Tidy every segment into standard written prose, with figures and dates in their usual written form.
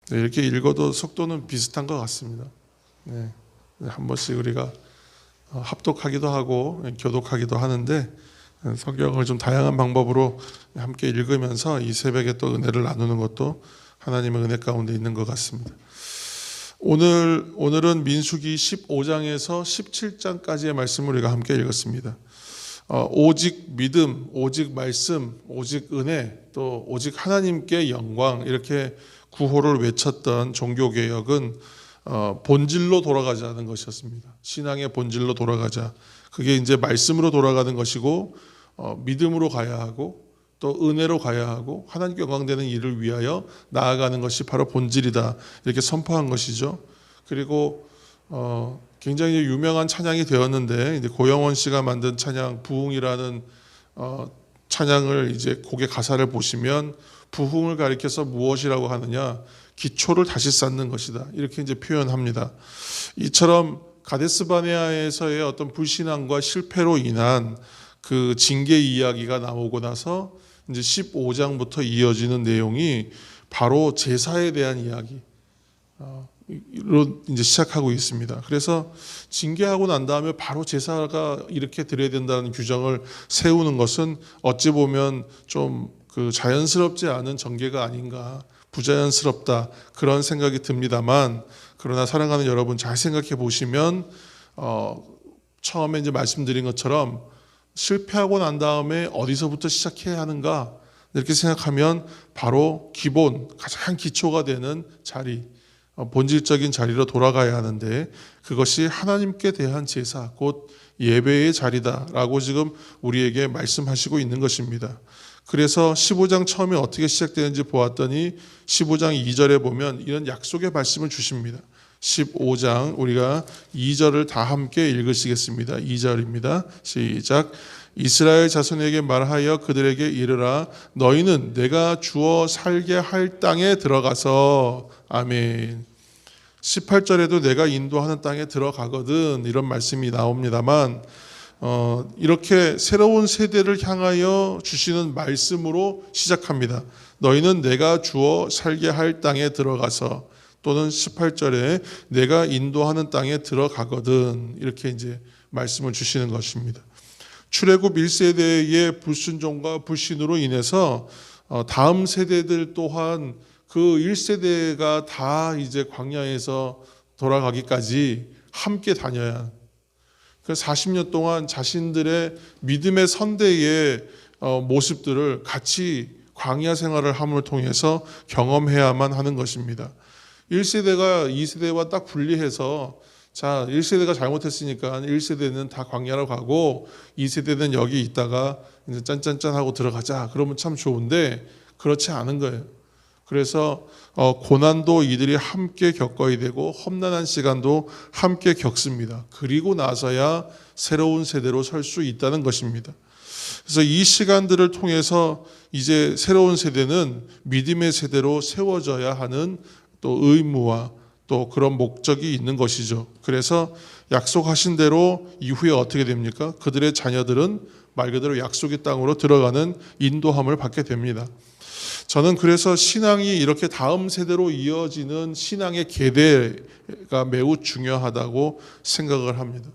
네, 이렇게 읽어도 속도는 비슷한 것 같습니다. 네, 한 번씩 우리가 합독하기도 하고 교독하기도 하는데 성경을 좀 다양한 방법으로 함께 읽으면서 이 새벽에 또 은혜를 나누는 것도 하나님의 은혜 가운데 있는 것 같습니다. 오늘은 민수기 15장에서 17장까지의 말씀을 우리가 함께 읽었습니다. 오직 믿음, 오직 말씀, 오직 은혜, 또 오직 하나님께 영광, 이렇게 구호를 외쳤던 종교개혁은 본질로 돌아가자는 것이었습니다. 신앙의 본질로 돌아가자. 그게 이제 말씀으로 돌아가는 것이고, 믿음으로 가야 하고, 또 은혜로 가야 하고, 하나님께 영광되는 일을 위하여 나아가는 것이 바로 본질이다, 이렇게 선포한 것이죠. 그리고 굉장히 유명한 찬양이 되었는데, 이제 고영원 씨가 만든 찬양 부흥이라는 찬양을 이제 곡의 가사를 보시면, 부흥을 가리켜서 무엇이라고 하느냐, 기초를 다시 쌓는 것이다, 이렇게 이제 표현합니다. 이처럼 가데스 바네아에서의 어떤 불신앙과 실패로 인한 그 징계 이야기가 나오고 나서 이제 15장부터 이어지는 내용이 바로 제사에 대한 이야기로 이제 시작하고 있습니다. 그래서 징계하고 난 다음에 바로 제사가 이렇게 드려야 된다는 규정을 세우는 것은 어찌 보면 좀 그 자연스럽지 않은 전개가 아닌가, 부자연스럽다, 그런 생각이 듭니다만, 그러나 사랑하는 여러분, 잘 생각해 보시면 처음에 이제 말씀드린 것처럼 실패하고 난 다음에 어디서부터 시작해야 하는가, 이렇게 생각하면 바로 기본, 가장 기초가 되는 자리, 본질적인 자리로 돌아가야 하는데, 그것이 하나님께 대한 제사, 곧 예배의 자리다라고 지금 우리에게 말씀하시고 있는 것입니다. 그래서 15장 처음에 어떻게 시작되는지 보았더니 15장 2절에 보면 이런 약속의 말씀을 주십니다. 15장 우리가 2절을 다 함께 읽으시겠습니다. 2절입니다. 시작. 이스라엘 자손에게 말하여 그들에게 이르라, 너희는 내가 주어 살게 할 땅에 들어가서, 아멘. 18절에도 내가 인도하는 땅에 들어가거든, 이런 말씀이 나옵니다만, 이렇게 새로운 세대를 향하여 주시는 말씀으로 시작합니다. 너희는 내가 주어 살게 할 땅에 들어가서, 또는 18절에 내가 인도하는 땅에 들어가거든, 이렇게 이제 말씀을 주시는 것입니다. 출애굽 1세대의 불순종과 불신으로 인해서 다음 세대들 또한 그 1세대가 다 이제 광야에서 돌아가기까지 함께 다녀야, 그 40년 동안 자신들의 믿음의 선대의 모습들을 같이 광야 생활을 함을 통해서 경험해야만 하는 것입니다. 1세대가 2세대와 딱 분리해서, 자, 1세대가 잘못했으니까 1세대는 다 광야로 가고 2세대는 여기 있다가 이제 짠짠짠 하고 들어가자, 그러면 참 좋은데 그렇지 않은 거예요. 그래서 고난도 이들이 함께 겪어야 되고 험난한 시간도 함께 겪습니다. 그리고 나서야 새로운 세대로 설 수 있다는 것입니다. 그래서 이 시간들을 통해서 이제 새로운 세대는 믿음의 세대로 세워져야 하는 또 의무와 또 그런 목적이 있는 것이죠. 그래서 약속하신 대로 이후에 어떻게 됩니까? 그들의 자녀들은 말 그대로 약속의 땅으로 들어가는 인도함을 받게 됩니다. 저는 그래서 신앙이 이렇게 다음 세대로 이어지는 신앙의 계대가 매우 중요하다고 생각을 합니다.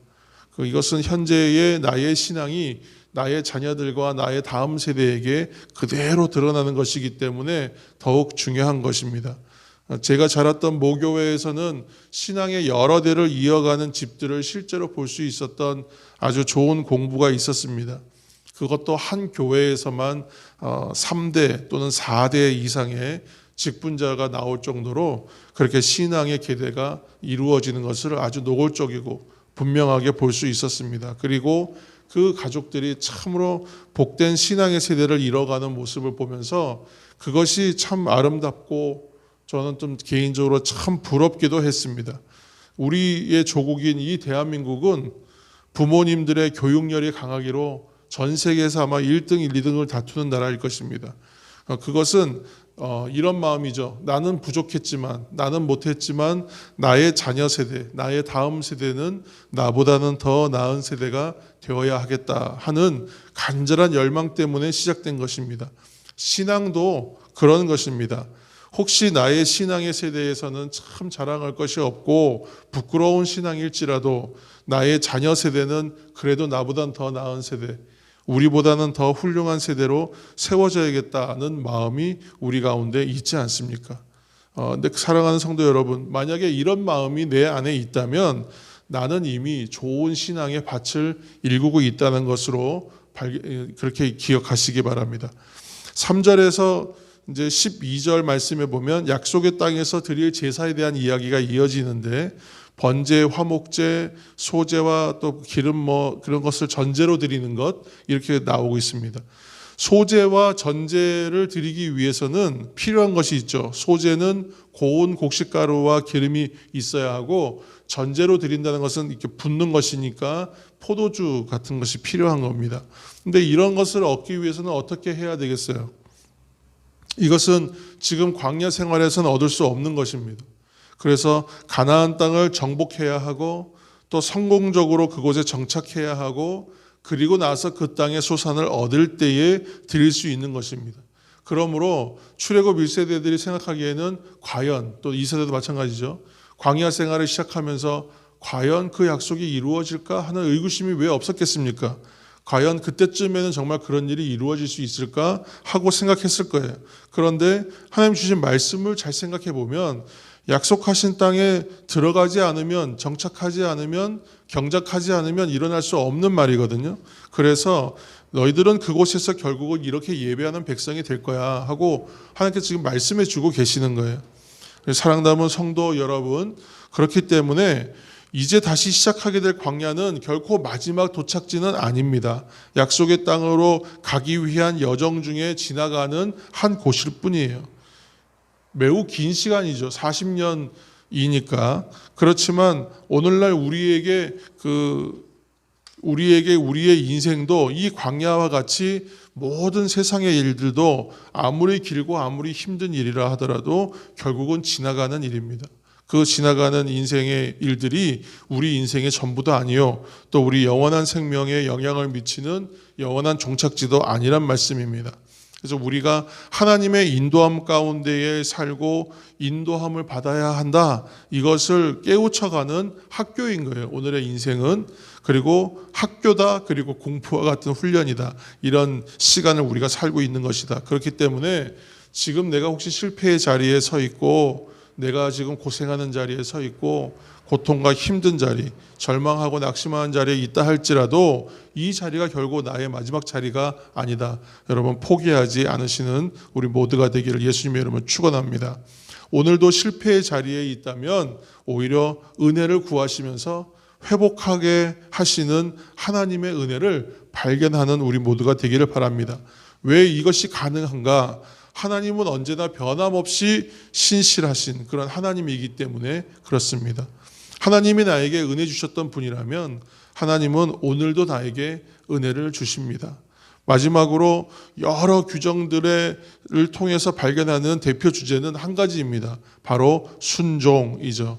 이것은 현재의 나의 신앙이 나의 자녀들과 나의 다음 세대에게 그대로 드러나는 것이기 때문에 더욱 중요한 것입니다. 제가 자랐던 모교회에서는 신앙의 여러 대를 이어가는 집들을 실제로 볼 수 있었던 아주 좋은 공부가 있었습니다. 그것도 한 교회에서만 3대 또는 4대 이상의 직분자가 나올 정도로 그렇게 신앙의 계대가 이루어지는 것을 아주 노골적이고 분명하게 볼 수 있었습니다. 그리고 그 가족들이 참으로 복된 신앙의 세대를 이뤄가는 모습을 보면서 그것이 참 아름답고 저는 좀 개인적으로 참 부럽기도 했습니다. 우리의 조국인 이 대한민국은 부모님들의 교육열이 강하기로 전 세계에서 아마 1등, 1, 2등을 다투는 나라일 것입니다. 그것은 이런 마음이죠. 나는 부족했지만, 나는 못했지만 나의 자녀 세대, 나의 다음 세대는 나보다는 더 나은 세대가 되어야 하겠다 하는 간절한 열망 때문에 시작된 것입니다. 신앙도 그런 것입니다. 혹시 나의 신앙의 세대에서는 참 자랑할 것이 없고 부끄러운 신앙일지라도 나의 자녀 세대는 그래도 나보단 더 나은 세대, 우리보다는 더 훌륭한 세대로 세워져야겠다는 마음이 우리 가운데 있지 않습니까? 근데 사랑하는 성도 여러분, 만약에 이런 마음이 내 안에 있다면 나는 이미 좋은 신앙의 밭을 일구고 있다는 것으로 그렇게 기억하시기 바랍니다. 3절에서 이제 12절 말씀에 보면 약속의 땅에서 드릴 제사에 대한 이야기가 이어지는데 번제, 화목제, 소제와 또 기름 그런 것을 전제로 드리는 것 이렇게 나오고 있습니다. 소제와 전제를 드리기 위해서는 필요한 것이 있죠. 소제는 고운 곡식가루와 기름이 있어야 하고 전제로 드린다는 것은 이렇게 붓는 것이니까 포도주 같은 것이 필요한 겁니다. 근데 이런 것을 얻기 위해서는 어떻게 해야 되겠어요? 이것은 지금 광야 생활에서는 얻을 수 없는 것입니다. 그래서 가나안 땅을 정복해야 하고 또 성공적으로 그곳에 정착해야 하고 그리고 나서 그 땅의 소산을 얻을 때에 드릴 수 있는 것입니다. 그러므로 출애굽 1세대들이 생각하기에는 과연 또 2세대도 마찬가지죠. 광야 생활을 시작하면서 과연 그 약속이 이루어질까 하는 의구심이 왜 없었겠습니까? 과연 그때쯤에는 정말 그런 일이 이루어질 수 있을까 하고 생각했을 거예요. 그런데 하나님 주신 말씀을 잘 생각해 보면 약속하신 땅에 들어가지 않으면, 정착하지 않으면, 경작하지 않으면 일어날 수 없는 말이거든요. 그래서 너희들은 그곳에서 결국은 이렇게 예배하는 백성이 될 거야 하고 하나님께서 지금 말씀해 주고 계시는 거예요. 사랑받는 성도 여러분, 그렇기 때문에 이제 다시 시작하게 될 광야는 결코 마지막 도착지는 아닙니다. 약속의 땅으로 가기 위한 여정 중에 지나가는 한 곳일 뿐이에요. 매우 긴 시간이죠. 40년이니까. 그렇지만 오늘날 우리에게 우리의 인생도 이 광야와 같이 모든 세상의 일들도 아무리 길고 아무리 힘든 일이라 하더라도 결국은 지나가는 일입니다. 그 지나가는 인생의 일들이 우리 인생의 전부도 아니요, 또 우리 영원한 생명에 영향을 미치는 영원한 종착지도 아니란 말씀입니다. 그래서 우리가 하나님의 인도함 가운데에 살고 인도함을 받아야 한다, 이것을 깨우쳐가는 학교인 거예요. 오늘의 인생은. 그리고 학교다, 그리고 공부와 같은 훈련이다, 이런 시간을 우리가 살고 있는 것이다. 그렇기 때문에 지금 내가 혹시 실패의 자리에 서 있고, 내가 지금 고생하는 자리에 서 있고, 고통과 힘든 자리, 절망하고 낙심하는 자리에 있다 할지라도 이 자리가 결국 나의 마지막 자리가 아니다. 여러분, 포기하지 않으시는 우리 모두가 되기를 예수님의 이름으로 축원합니다. 오늘도 실패의 자리에 있다면 오히려 은혜를 구하시면서 회복하게 하시는 하나님의 은혜를 발견하는 우리 모두가 되기를 바랍니다. 왜 이것이 가능한가? 하나님은 언제나 변함없이 신실하신 그런 하나님이기 때문에 그렇습니다. 하나님이 나에게 은혜 주셨던 분이라면 하나님은 오늘도 나에게 은혜를 주십니다. 마지막으로 여러 규정들을 통해서 발견하는 대표 주제는 한 가지입니다. 바로 순종이죠.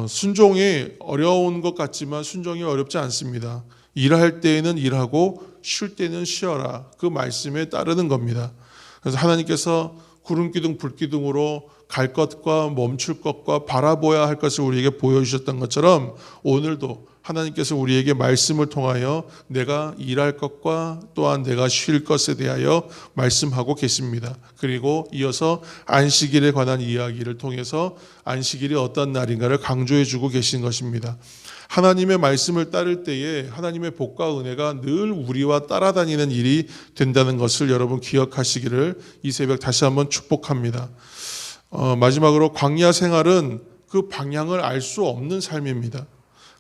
순종이 어려운 것 같지만 순종이 어렵지 않습니다. 일할 때에는 일하고 쉴 때는 쉬어라, 그 말씀에 따르는 겁니다. 그래서 하나님께서 구름기둥 불기둥으로 갈 것과 멈출 것과 바라보아야 할 것을 우리에게 보여주셨던 것처럼 오늘도 하나님께서 우리에게 말씀을 통하여 내가 일할 것과 또한 내가 쉴 것에 대하여 말씀하고 계십니다. 그리고 이어서 안식일에 관한 이야기를 통해서 안식일이 어떤 날인가를 강조해 주고 계신 것입니다. 하나님의 말씀을 따를 때에 하나님의 복과 은혜가 늘 우리와 따라다니는 일이 된다는 것을 여러분 기억하시기를 이 새벽 다시 한번 축복합니다. 마지막으로 광야 생활은 그 방향을 알 수 없는 삶입니다.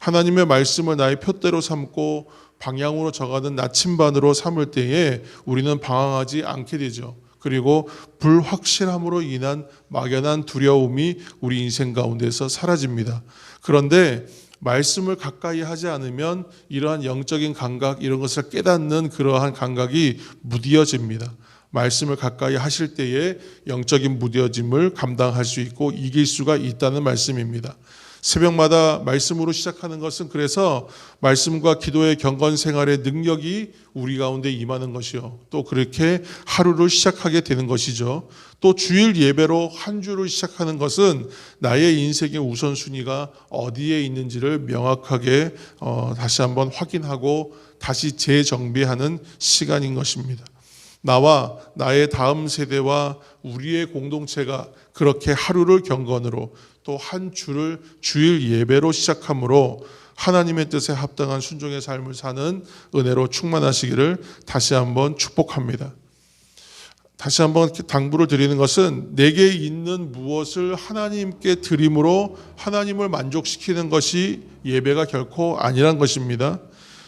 하나님의 말씀을 나의 표대로 삼고 방향으로 정하는 나침반으로 삼을 때에 우리는 방황하지 않게 되죠. 그리고 불확실함으로 인한 막연한 두려움이 우리 인생 가운데서 사라집니다. 그런데 말씀을 가까이 하지 않으면 이러한 영적인 감각, 이런 것을 깨닫는 그러한 감각이 무뎌집니다. 말씀을 가까이 하실 때에 영적인 무뎌짐을 감당할 수 있고 이길 수가 있다는 말씀입니다. 새벽마다 말씀으로 시작하는 것은 그래서 말씀과 기도의 경건 생활의 능력이 우리 가운데 임하는 것이요. 또 그렇게 하루를 시작하게 되는 것이죠. 또 주일 예배로 한 주를 시작하는 것은 나의 인생의 우선순위가 어디에 있는지를 명확하게 다시 한번 확인하고 다시 재정비하는 시간인 것입니다. 나와 나의 다음 세대와 우리의 공동체가 그렇게 하루를 경건으로 또 한 주를 주일 예배로 시작함으로 하나님의 뜻에 합당한 순종의 삶을 사는 은혜로 충만하시기를 다시 한번 축복합니다. 다시 한번 당부를 드리는 것은 내게 있는 무엇을 하나님께 드림으로 하나님을 만족시키는 것이 예배가 결코 아니란 것입니다.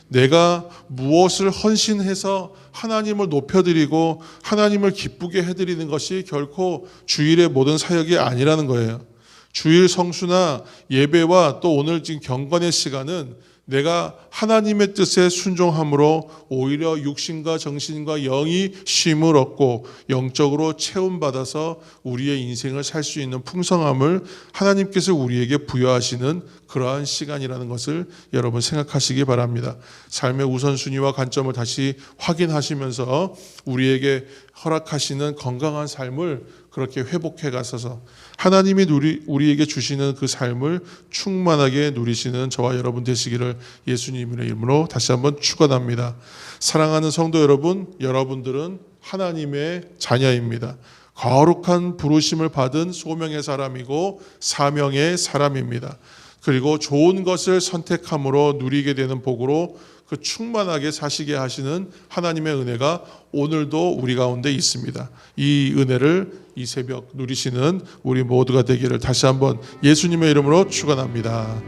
내가 무엇을 헌신해서 하나님을 높여드리고 하나님을 기쁘게 해드리는 것이 결코 주일의 모든 사역이 아니라는 거예요. 주일 성수나 예배와 또 오늘 지금 경건의 시간은 내가 하나님의 뜻에 순종함으로 오히려 육신과 정신과 영이 쉼을 얻고 영적으로 체험받아서 우리의 인생을 살 수 있는 풍성함을 하나님께서 우리에게 부여하시는 그러한 시간이라는 것을 여러분 생각하시기 바랍니다. 삶의 우선순위와 관점을 다시 확인하시면서 우리에게 허락하시는 건강한 삶을 그렇게 회복해 가셔서 하나님이 우리에게 주시는 그 삶을 충만하게 누리시는 저와 여러분 되시기를 예수님의 이름으로 다시 한번 축원합니다. 사랑하는 성도 여러분, 여러분들은 하나님의 자녀입니다. 거룩한 부르심을 받은 소명의 사람이고 사명의 사람입니다. 그리고 좋은 것을 선택함으로 누리게 되는 복으로 그 충만하게 사시게 하시는 하나님의 은혜가 오늘도 우리 가운데 있습니다. 이 은혜를 이 새벽 누리시는 우리 모두가 되기를 다시 한번 예수님의 이름으로 축원합니다.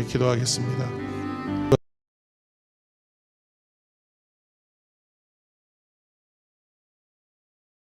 기도하겠습니다.